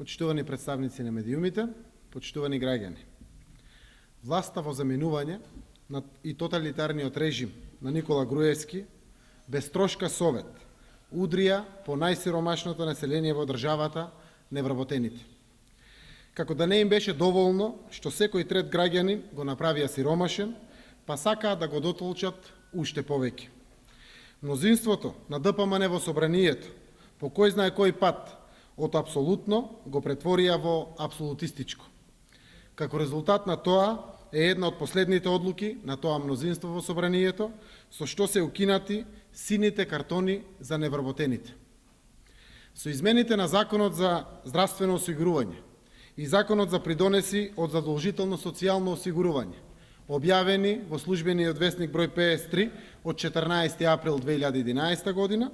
почитувани представници на медиумите, почитувани граѓани. Власта во заменување и тоталитарниот режим на Никола Груевски без трошка совет удрија по најсиромашното население во државата, невработените. Како да не им беше доволно што секој трет граѓанин го направија сиромашен, па сакаат да го дотолчат уште повеќе. Мнозинството на ДПМН во собранието, по кој знае кој пат, од апсолутно го претворија во апсолутистичко. Како резултат на тоа е една од последните одлуки на тоа мнозинство во собранието, со што се укинати сините картони за невработените. Со измените на Законот за здравствено осигурување и Законот за придонеси од задолжително социјално осигурување, објавени во службениот весник број 53 од 14 април 2011 година,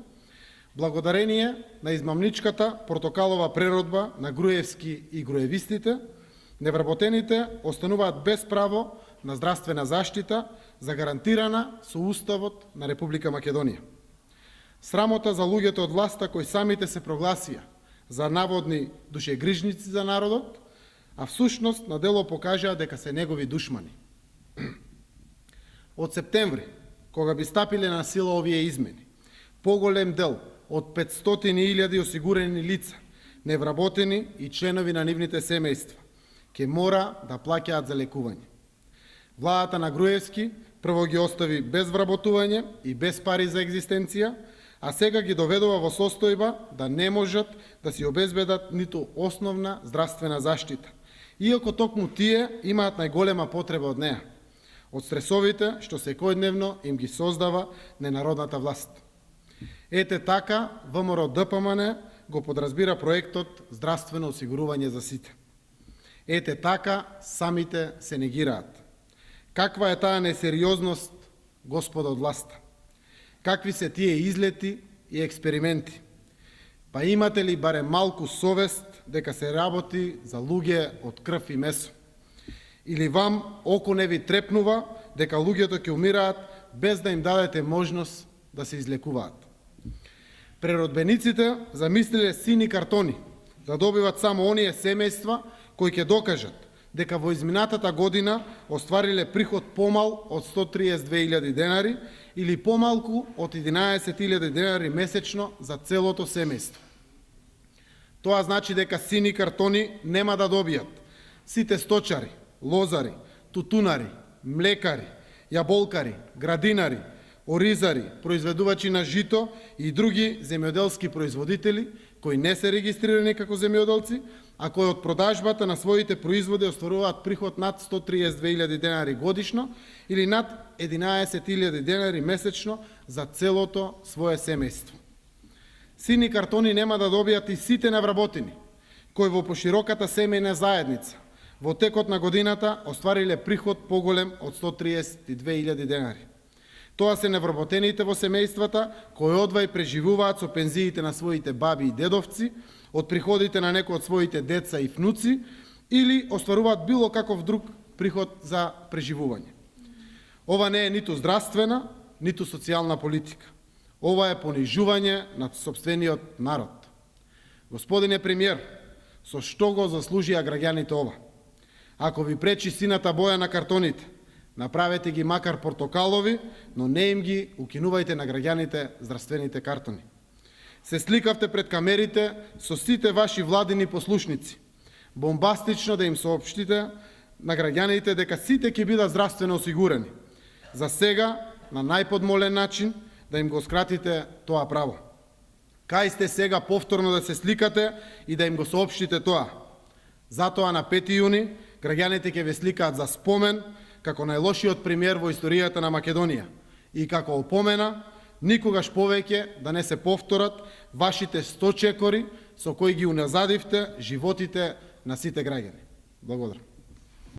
благодарение на измамничката портокалова преродба на Груевски и груевистите, невработените остануваат без право на здравствена заштита загарантирана со Уставот на Република Македонија. Срамота за луѓето од власта кои самите се прогласија за наводни душегрижници за народот, а всушност на дело покажаа дека се негови душмани. Од септември, кога би стапиле на сила овие измени, поголем дел од 500.000 осигурени лица, невработени и членови на нивните семејства, ќе мора да плаќаат за лекување. Владата на Груевски прво ги остави без вработување и без пари за екзистенција, а сега ги доведува во состојба да не можат да си обезбедат ниту основна здравствена заштита, иако токму тие имаат најголема потреба од неа, од стресовите што секојдневно им ги создава ненародната власт. Ете така, ВМРО ДПМН го подразбира проектот здравствено осигурување за сите. Ете така, самите се негираат. Каква е таа несериозност, господа од власта? Какви се тие излети и експерименти? Па имате ли барем малку совест дека се работи за луѓе од крв и месо? Или вам око не ви трепнува дека луѓето ќе умираат без да им дадете можност да се излекуваат? Преродбениците замислиле сини картони да добиват само оние семејства кои ќе докажат дека во изминатата година оствариле приход помал од 132.000 денари или помалку од 11.000 денари месечно за целото семејство. Тоа значи дека сини картони нема да добијат сите сточари, лозари, тутунари, млекари, јаболкари, градинари, оризари, произведувачи на жито и други земјоделски производители кои не се регистрирани како земјоделци, а кои од продажбата на своите производи остваруваат приход над 132.000 денари годишно или над 11.000 денари месечно за целото свое семејство. Сини картони нема да добијат и сите невработени, кои во пошироката семејна заедница во текот на годината оствариле приход поголем од 132.000 денари. Тоа се невработените во семејствата кои одвај преживуваат со пензиите на своите баби и дедовци, од приходите на некои од своите деца и внуци, или остваруваат било каков друг приход за преживување. Ова не е ниту здравствена, ниту социјална политика. Ова е понижување на сопствениот народ. Господине премиер, со што го заслужија граѓаните ова? Ако ви пречи сината боја на картоните, направете ги макар портокалови, но не им ги укинувајте на граѓаните здравствените картони. Се сликавте пред камерите со сите ваши владини послушници, бомбастично да им соопштите на граѓаните дека сите ќе бидат здравствено осигурени. За сега, на најподмолен начин, да им го скратите тоа право. Кај сте сега повторно да се сликате и да им го соопштите тоа? Затоа на 5 јуни граѓаните ќе ве сликаат за спомен како најлошиот премиер во историјата на Македонија и како опомена никогаш повеќе да не се повторат вашите 100 чекори со кои ги уназадивте животите на сите граѓани. Благодарам.